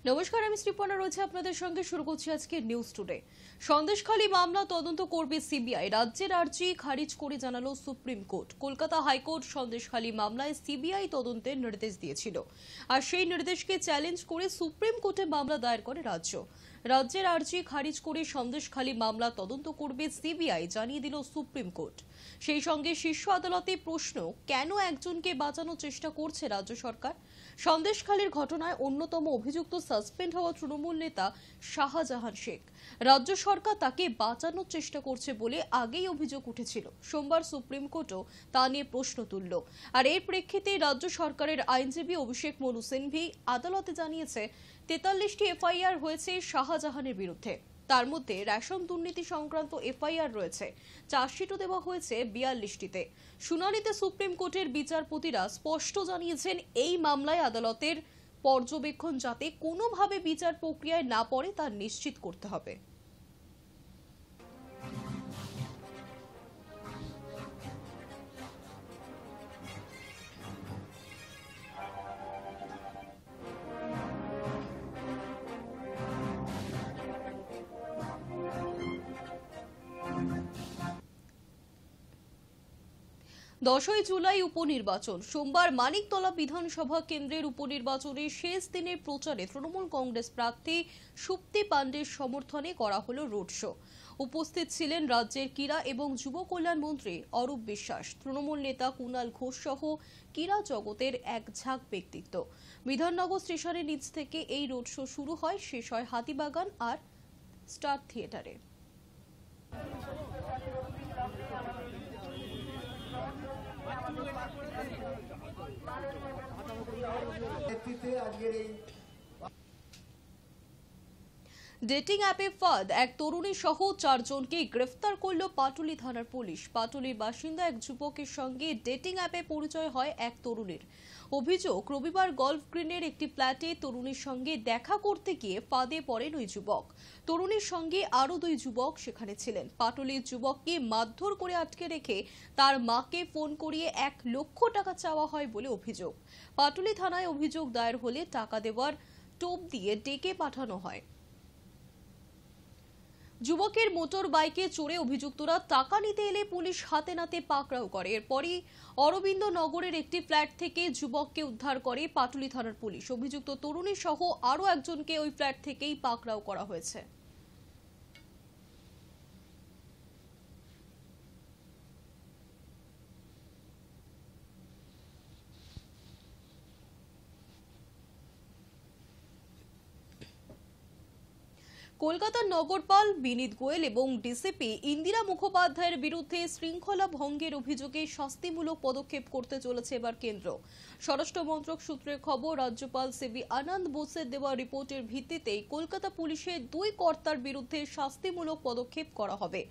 নমস্কার, আমি শ্রীপর্ণা রয়েছে আপনাদের সঙ্গে। শুরু করছি আজকে নিউজ টুডে। সন্দেশখালী মামলা তদন্ত করবে সিবিআই। রাজ্যের আর্জি খারিজ করে জানালো supreme court. Kolkata high court Sandeshkhali মামলায় সিবিআই তদন্তের নির্দেশ দিয়েছিল, আর সেই নির্দেশকে চ্যালেঞ্জ করে সুপ্রিম কোর্টে মামলা দায়ের করে রাজ্য। রাজ্যের আর্জি খারিজ করে সন্দেশখালী মামলা তদন্ত করবে সিবিআই জানিয়ে দিল সুপ্রিম কোর্ট। সেই সঙ্গে শীর্ষ আদালতে প্রশ্ন, কেন একজনকে বাঁচানোর চেষ্টা করছে রাজ্য সরকার? সন্দেশখালীর ঘটনায় অন্যতম অভিযুক্ত সাসপেন্ড হওয়া তৃণমূল নেতা শাহজাহান শেখ। রাজ্য সরকার তাকে বাঁচানোর চেষ্টা করছে বলে আগেই অভিযোগ উঠেছিল। সোমবার সুপ্রিম কোর্টও তা নিয়ে প্রশ্ন তুলল। আর এর প্রেক্ষিতে রাজ্য সরকারের আইনজীবী অভিষেক মনু সিংভি আদালতে জানিয়েছে 43টি এফআইআর হয়েছে শাহজাহানের বিরুদ্ধে। তার মধ্যে রেশন দুর্নীতি সংক্রান্ত এফআইআর রয়েছে। চার্জশিটও দেওয়া হয়েছে 42টিতে। শুনানিতে সুপ্রিম কোর্টের বিচারপতিরা স্পষ্ট জানিয়েছেন, এই মামলায় আদালতের পর্যবেক্ষণ যাতে কোনোভাবে বিচার প্রক্রিয়ায় না পড়ে তা নিশ্চিত করতে হবে। দশই জুলাই উপনির্বাচন। সোমবার মানিকতলা বিধানসভা কেন্দ্রের উপনির্বাচনের শেষ দিনের প্রচারে তৃণমূল কংগ্রেস প্রার্থী সুপ্তি পাণ্ডের সমর্থনে করা হলো রোড শো। উপস্থিত ছিলেন রাজ্যের ক্রীড়া এবং যুব কল্যাণ মন্ত্রী অরূপ বিশ্বাস, তৃণমূল নেতা কুণাল ঘোষ সহ ক্রীড়া জগতের এক ঝাঁক ব্যক্তিত্ব। বিধাননগর স্টেশনের নিচ থেকে এই রোড শো শুরু হয়, শেষ হয় হাতিবাগান আর স্টার থিয়েটারে। ডেটিং অ্যাপে ফাঁদ, এক তরুণী সহ 4 জনকে গ্রেফতার করল পাটুলি থানার পুলিশ। পাটুলির বাসিন্দা এক যুবকের সঙ্গে ডেটিং অ্যাপে পরিচয় হয় এক তরুণীর। অভিযোগ, রবিবার গলফ গ্রিনের একটি ফ্ল্যাটে তরুণীর সঙ্গে দেখা করতে গিয়ে ফাঁদে পড়েন ওই যুবক। তরুণীর সঙ্গে আরও 2 যুবক সেখানে ছিলেন। পাটুলির যুবককে মারধর করে আটকে রেখে তার মাকে ফোন করিয়ে 1 লক্ষ টাকা চাওয়া হয় বলে অভিযোগ। পাটুলি থানায় অভিযোগ দায়ের হলে টাকা দেওয়ার টোপ দিয়ে ডেকে পাঠানো হয়। যুবকের মোটর বাইকে চড়ে অভিযুক্তরা টাকা নিতে এলে পুলিশ হাতে নাতে পাকড়াও করে। এরপরই অরবিন্দ নগরের একটি ফ্ল্যাট থেকে যুবককে উদ্ধার করে পাটুলি থানার পুলিশ। অভিযুক্ত তরুণী সহ আরও একজনকে ওই ফ্ল্যাট থেকেই পাকড়াও করা হয়েছে। কলকাতার নগরপাল বিনীত গোয়েল এবং ডিসিপি ইন্দিরা মুখোপাধ্যায়ের বিরুদ্ধে শৃঙ্খলা ভঙ্গের অভিযোগে শাস্তিমূলক পদক্ষেপ করতে চলেছে এবার কেন্দ্র। স্বরাষ্ট্র মন্ত্রক সূত্রের খবর, রাজ্যপাল সিবি আনন্দ বোসের দেওয়া রিপোর্টের ভিত্তিতেই কলকাতা পুলিশের 2 কর্তার বিরুদ্ধে শাস্তিমূলক পদক্ষেপ করা হবে।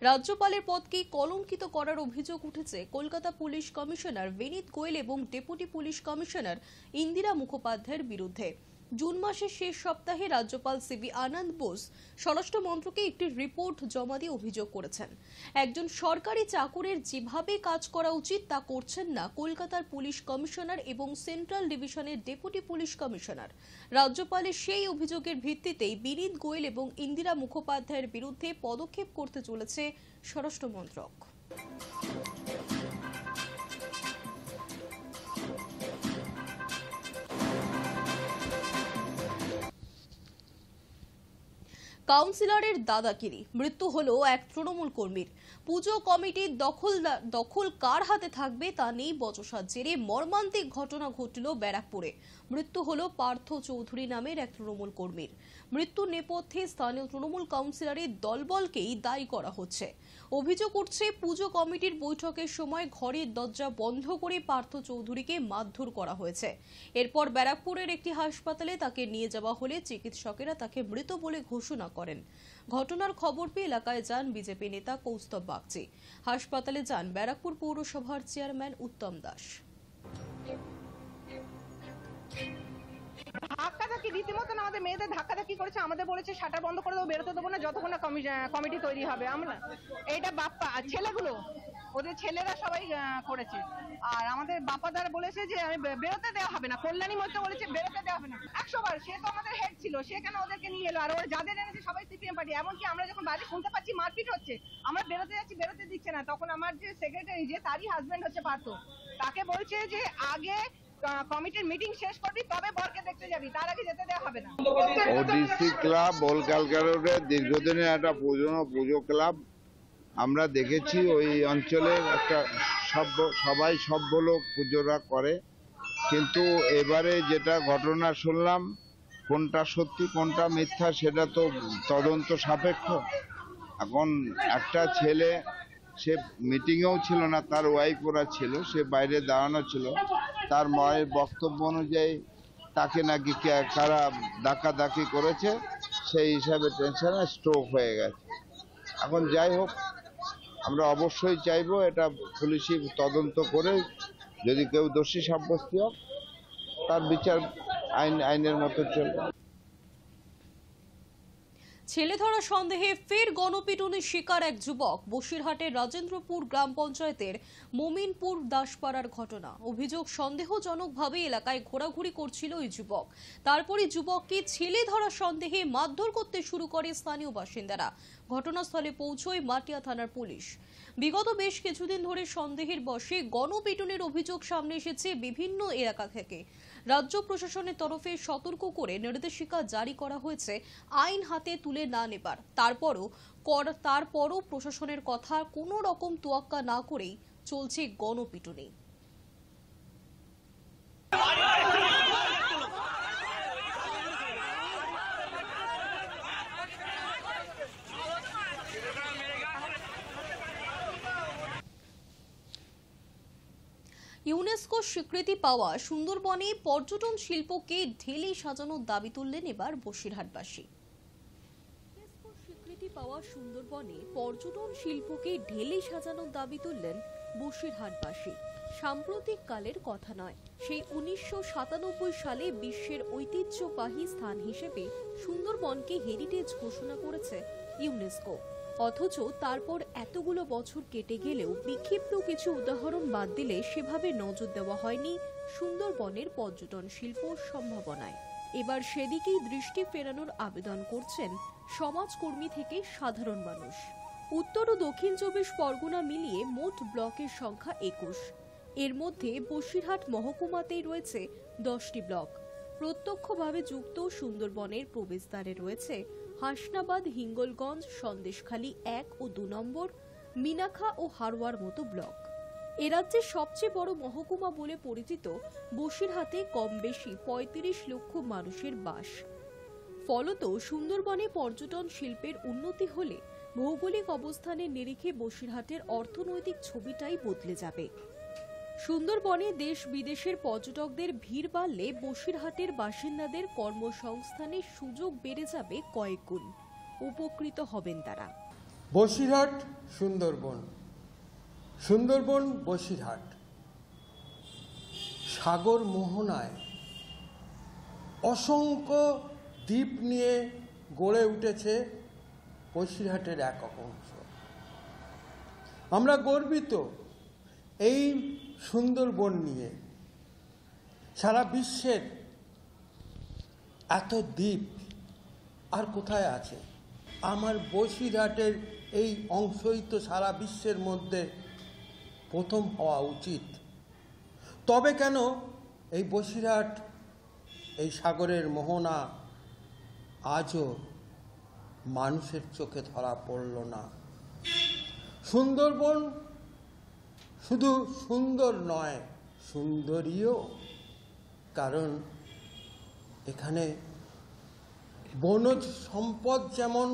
রাজ্যপালের পদকে কলঙ্কিত করার অভিযোগ উঠেছে কলকাতা পুলিশ কমিশনার বিনীত গোয়েল এবং ডেপুটি পুলিশ কমিশনার ইন্দিরা মুখোপাধ্যায়ের বিরুদ্ধে। জুন মাসের শেষ সপ্তাহে রাজ্যপাল সিবি আনন্দ বোস স্বরাষ্ট্র মন্ত্রকে একটি রিপোর্ট জমা দিয়ে অভিযোগ করেছেন, একজন সরকারি চাকুরের যেভাবে কাজ করা উচিত তা করছেন না কলকাতার পুলিশ কমিশনার এবং সেন্ট্রাল ডিভিশনের ডেপুটি পুলিশ কমিশনার। রাজ্যপালের সেই অভিযোগের ভিত্তিতেই বিনীত গোয়েল এবং ইন্দিরা মুখোপাধ্যায়ের বিরুদ্ধে পদক্ষেপ করতে চলেছে স্বরাষ্ট্র মন্ত্রক। কাউন্সিলরের দাদাগিরি, মৃত্যু হলো এক তৃণমূল কর্মীর। পুজো কমিটির দখল কার হাতে থাকবে তা নেই বচসার জেরে মর্মান্তিক ঘটনা ঘটল ব্যারাকপুরে। মৃত্যু হলো পার্থ চৌধুরী নামের এক তৃণমূল কর্মীর। মৃত্যুর নেপথ্যে স্থানীয় তৃণমূল কাউন্সিলরের দলবলকেই দায়ী করা হচ্ছে। অভিযোগ উঠছে, পুজো কমিটির বৈঠকের সময় ঘরের দরজা বন্ধ করে পার্থ চৌধুরীকে মারধর করা হয়েছে। এরপর ব্যারাকপুরের একটি হাসপাতালে তাকে নিয়ে যাওয়া হলে চিকিৎসকেরা তাকে মৃত বলে ঘোষণা করেন। ঘটনার খবর পেয়ে এলাকায় যান বিজেপি নেতা কৌস্তব বাগচি। হাসপাতালে যান ব্যারাকপুর পৌরসভার চেয়ারম্যান উত্তম দাস। ধাক্কাধাক্কি রীতিমতন আমাদের মেয়েদের ধাক্কাধাক্কি করেছে, আমাদের বলেছে শাটার বন্ধ করে দেবো, বেরোতে দেবো না যতক্ষণ না কমিটি তৈরি হবে। আমরা এটা বাপ্পা ছেলেগুলো ওদের ছেলেরা সবাই করেছে। আর আমাদের বাপাদার বলেছে যে আমি বেরোতে দেওয়া হবে না, কল্যাণী মধ্যে বলেছে বেরোতে দেওয়া হবে না 100 বার। সে তো আমাদের হেড ছিল, সে কেন ওদেরকে নিয়ে এলো? আর ওরা যাদের এনেছে সবাই সিপিএম পার্টি। এমনকি আমরা যখন বাইরে শুনতে পাচ্ছি মারপিট হচ্ছে, আমরা বেরোতে যাচ্ছি, বেরোতে দিচ্ছে না, তখন আমার যে সেক্রেটারি, যে তারই হাজবেন্ড হচ্ছে পার্থ, তাকে বলছে যে আগে কমিটির মিটিং শেষ করবি তবে বরকে দেখতে যাবি, তার আগে যেতে দেওয়া হবে না। ওডিসি ক্লাব বলকালকা রোডে দীর্ঘদিনের একটা পুজো ক্লাব। আমরা দেখেছি ওই অঞ্চলের একটা সবাই সভ্য লোক পুজোরা করে, কিন্তু এবারে যেটা ঘটনা শুনলাম কোনটা সত্যি কোনটা মিথ্যা সেটা তো তদন্ত সাপেক্ষ। এখন একটা ছেলে, সে মিটিংয়েও ছিল না, তার ওয়াইফ ওরা ছিল, সে বাইরে দাঁড়ানো ছিল, তার মায়ের বক্তব্য অনুযায়ী তাকে নাকি কারা ডাকাডাকি করেছে, সেই হিসাবে টেনশনে স্ট্রোক হয়ে গেছে। এখন যাই হোক, আমরা অবশ্যই চাইবো এটা পুলিশি তদন্ত করে যদি কেউ দোষী সাব্যস্ত হোক তার বিচার আইনের মতো চলবে। ছেলে ধরা সন্দেহে ফের গণপিটুনির শিকার এক যুবক। বসিরহাটের রাজেন্দ্রপুর গ্রাম পঞ্চায়েতের মোমিনপুর দাসপাড়ার ঘটনা। অভিযোগ, সন্দেহজনকভাবে এলাকায় ঘোরাঘুরি করছিল ওই যুবক। তারপরই যুবককে ছেলে ধরা সন্দেহে মারধর করতে শুরু করে স্থানীয় বাসিন্দারা। ঘটনাস্থলে পৌঁছয় মাটিয়া থানার পুলিশ। বিগত বেশ কিছুদিন ধরে সন্দেহের বশে গণপিটুনির অভিযোগ সামনে এসেছে বিভিন্ন এলাকা থেকে। রাজ্য প্রশাসনের তরফে সতর্ক করে নির্দেশিকা জারি করা হয়েছে আইন হাতে তুলে না নেবার। তারপরও প্রশাসনের কথা কোনো রকম তোয়াক্কা না করেই চলছে গণপিটুনি। ইউনেস্কো স্বীকৃতি পাওয়া সুন্দরবনে পর্যটন শিল্পকে ঢেলে সাজানোর দাবি তুললেন এবার বসিরহাটবাসী। ইউনেস্কো স্বীকৃতি পাওয়া সুন্দরবনে পর্যটন শিল্পকে ঢেলে সাজানোর দাবি তুললেন বসিরহাটবাসী। সাম্প্রতিক কালের কথা নয়, সেই 1997 সালে বিশ্বের ঐতিহ্যবাহী স্থান হিসেবে সুন্দরবনকে হেরিটেজ ঘোষণা করেছে ইউনেস্কো। অথচ তারপর এতগুলো বছর কেটে গেলেও বিক্ষিপ্ত কিছু উদাহরণ বাদ দিলে সেভাবে নজর দেওয়া হয়নি সুন্দরবনের পর্যটন শিল্প সম্ভাবনায়। এবার সেদিকেই দৃষ্টি ফেরানোর আবেদন করছেন সমাজকর্মী থেকে সাধারণ মানুষ। উত্তর ও দক্ষিণ 24 পরগনা মিলিয়ে মোট ব্লকের সংখ্যা 21। এর মধ্যে বসিরহাট মহকুমাতেই রয়েছে 10টি ব্লক। প্রত্যক্ষভাবে যুক্ত সুন্দরবনের প্রবেশদ্বারে রয়েছে হাসনাবাদ, হিঙ্গলগঞ্জ, সন্দেশখালী 1 ও 2 নম্বর, মিনাখা ও হারোয়ার মতো ব্লক। এ রাজ্যের সবচেয়ে বড় মহকুমা বলে পরিচিত বসিরহাটে কম বেশি 35 লক্ষ মানুষের বাস। ফলত সুন্দরবনে পর্যটন শিল্পের উন্নতি হলে ভৌগোলিক অবস্থানের নিরিখে বসিরহাটের অর্থনৈতিক ছবিটাই বদলে যাবে। সুন্দরবনে দেশ বিদেশের পর্যটকদের ভিড় বাড়লে বসিরহাটের বাসিন্দাদের কর্মসংস্থানের সুযোগ বেড়ে যাবে কয়েক গুণ। উপকৃত হবেন তারা। বসিরহাট সুন্দরবন, সুন্দরবন বসিরহাট, সাগর মোহনায় অসংখ্য দ্বীপ নিয়ে গড়ে উঠেছে বসিরহাটের এক অংশ। আমরা গর্বিত এই সুন্দরবন নিয়ে। সারা বিশ্বের এত দ্বীপ আর কোথায় আছে? আমার বসিরহাটের এই অংশই তো সারা বিশ্বের মধ্যে প্রথম হওয়া উচিত। তবে কেন এই বসিরহাট, এই সাগরের মোহনা আজও মানুষের চোখে ধরা পড়ল না? সুন্দরবন শুধু সুন্দর নয়, সুন্দরীও। কারণ এখানে বনজ সম্পদ যেমন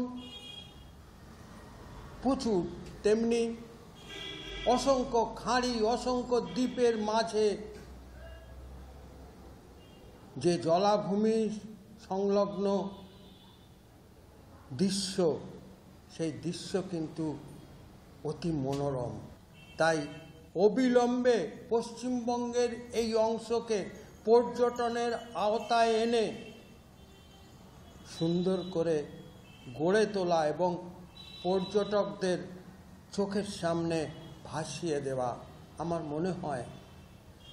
প্রচুর, তেমনি অসংখ্য খাঁড়ি, অসংখ্য দ্বীপের মাঝে যে জলাভূমি সংলগ্ন দৃশ্য, সেই দৃশ্য কিন্তু অতি মনোরম। তাই অবিলম্বে পশ্চিমবঙ্গের এই অংশকে পর্যটনের আওতায় এনে সুন্দর করে গড়ে তোলা এবং পর্যটকদের চোখের সামনে ভাসিয়ে দেওয়া। আমার মনে হয়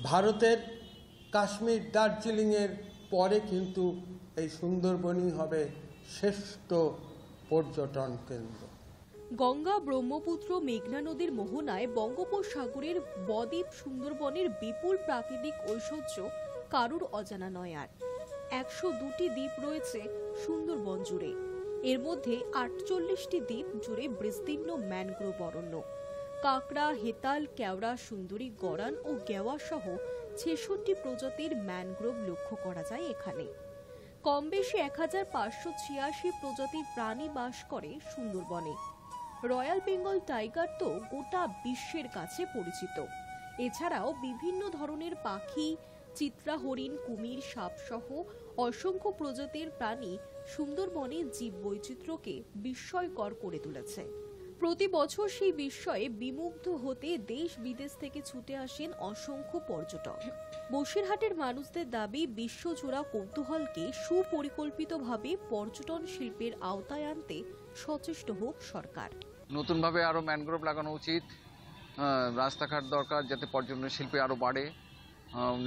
ভারতের কাশ্মীর দার্জিলিংয়ের পরে কিন্তু এই সুন্দরবনই হবে শ্রেষ্ঠ পর্যটন কেন্দ্র। গঙ্গা, ব্রহ্মপুত্র, মেঘনা নদীর মোহনায় বঙ্গোপসাগরের বদ্বীপ সুন্দরবনের বিপুল প্রাকৃতিক ঐশ্বর্য কারুর অজানা নয়। আর 102টি দ্বীপ রয়েছে সুন্দরবন জুড়ে। এর মধ্যে 48টি দ্বীপ জুড়ে বিস্তীর্ণ ম্যানগ্রোভ অরণ্য। কাঁকড়া, হেতাল, কেওড়া, সুন্দরী, গরান ও গেওয়া সহ 66টি প্রজাতির ম্যানগ্রোভ লক্ষ্য করা যায় এখানে। কম বেশি 1586 প্রজাতির প্রাণী বাস করে সুন্দরবনে। রয়্যাল বেঙ্গল টাইগার তো গোটা বিশ্বের কাছে পরিচিত। এছাড়াও বিভিন্ন ধরনের পাখি, চিত্রা হরিণ, কুমির, সাপ সহ অসংখ্য প্রজাতির প্রাণী সুন্দরবনের জীববৈচিত্র্যকে বিস্ময়কর করে তুলেছে। প্রতি বছর সেই বিস্ময়ে বিমুগ্ধ হতে দেশ বিদেশ থেকে ছুটে আসেন অসংখ্য পর্যটক। বসিরহাটের মানুষদের দাবি, বিশ্বজোড়া কৌতূহলকে সুপরিকল্পিতভাবে পর্যটন শিল্পের আওতায় আনতে সচেষ্ট হোক সরকার। নতুনভাবে আরও ম্যানগ্রোভ লাগানো উচিত, রাস্তাঘাট দরকার যাতে পর্যটন শিল্পে আরও বাড়ে,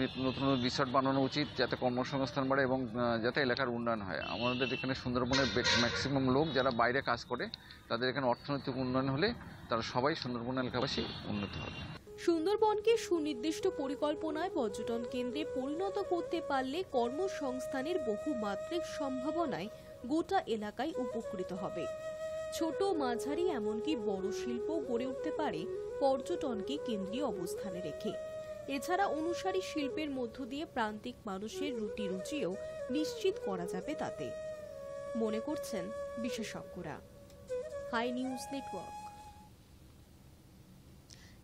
নতুন নতুন রিসর্ট বানানো উচিত যাতে কর্মসংস্থান বাড়ে এবং যাতে এলাকার উন্নয়ন হয়। আমাদের এখানে সুন্দরবনের ম্যাক্সিমাম লোক যারা বাইরে কাজ করে, তাদের এখানে অর্থনৈতিক উন্নয়ন হলে তারা সবাই সুন্দরবন এলাকাবাসী উন্নত হবে। সুন্দরবনকে সুনির্দিষ্ট পরিকল্পনায় পর্যটন কেন্দ্রে পরিণত করতে পারলে কর্মসংস্থানের বহুমাত্রিক সম্ভাবনায় গোটা এলাকায় উপকৃত হবে। ছোট, মাঝারি এমনকি বড় শিল্প গড়ে উঠতে পারে পর্যটনকে কেন্দ্রীয় অবস্থানে রেখে। এছাড়া অনুসারী শিল্পের মধ্য দিয়ে প্রান্তিক মানুষের রুটি রুচিও নিশ্চিত করা যাবে তাতে, মনে করছেন বিশেষজ্ঞরা। Hi news network.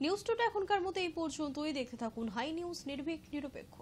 News today এখনকার মতো এই পর্যন্তই। দেখতে থাকুন হাই নিউজ, নির্ভীক নিরপেক্ষ।